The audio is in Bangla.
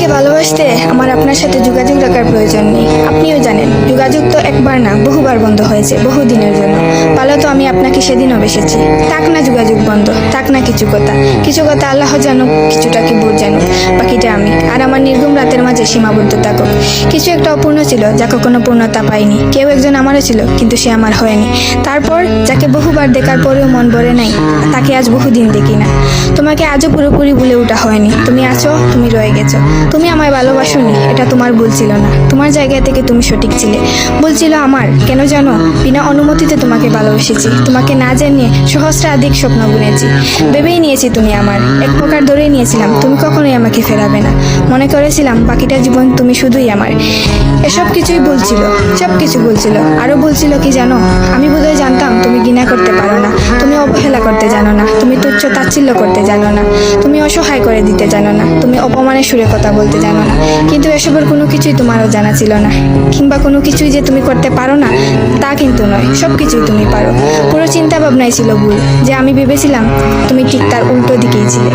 আমাকে ভালোবাসতে আমার আপনার সাথে যোগাযোগ রাখার প্রয়োজন নেই। আপনিও জানেন যোগাযোগ তো একবার না বহুবার বন্ধ হয়েছে, বহুদিনের জন্য। ভালো তো আমি আপনাকে সেদিনও বেসেছি। থাক না যোগাযোগ বন্ধ, থাক না কিছু কথা। কিছু কথা আল্লাহ জানুক, কিছুটা কি বোধ জানুক, বাকিটা আমি। আর আমার নির্ঘুম রাতের মাঝে সীমাবদ্ধ থাকুক। কিছু একটা অপূর্ণ ছিল যা কখনো পূর্ণতা পায়নি। কেউ একজন আমারও ছিল, কিন্তু সে আমার হয়নি। তারপর যাকে বহুবার দেখার পরেও মন ভরে নাই, তাকে আজ বহুদিন দেখি না। তোমাকে আজও পুরোপুরি ভুলে ওঠা হয়নি। তুমি আছো, তুমি রয়ে গেছো। তুমি আমায় ভালোবাসোনি, এটা তোমার ভুল ছিল না। তোমার জায়গা থেকে তুমি সঠিক ছিলে। ভুল ছিল আমার। কেন জানো? বিনা অনুমতিতে তোমাকে ভালোবেসেছি। তোমাকে না জানিয়ে সহস্রাধিক স্বপ্ন বুনেছি। ভেবেই নিয়েছি তুমি আমার। এক প্রকার ধরেই নিয়েছিলাম তুমি কখনোই আমাকে ফেরাবে না। মনে করেছিলাম বাকিটা জীবন তুমি শুধুই আমার। এসব কিছুই বলছিল, সব কিছু বলছিল। আরো বলছিল কি জানো? আমি বোধহয় জানতাম তুমি ঘৃণা করতে পারো না, তুমি অবহেলা করতে জানো না, তুমি তুচ্ছ তাচ্ছিল্য করতে জানো না, তুমি অসহায় করে দিতে জানো না, তুমি অপমানের সুরে কথা বলতে জানো না। কিন্তু এসবের কোনো কিছুই তোমারও জানা ছিল না। কিংবা কোনো কিছুই যে তুমি করতে পারো না তা কিন্তু নয়, সব কিছুই তুমি পারো। পুরো চিন্তা ভাবনাই ছিল ভুল। যে আমি ভেবেছিলাম তুমি ঠিক তার উল্টো দিকেই ছিলে।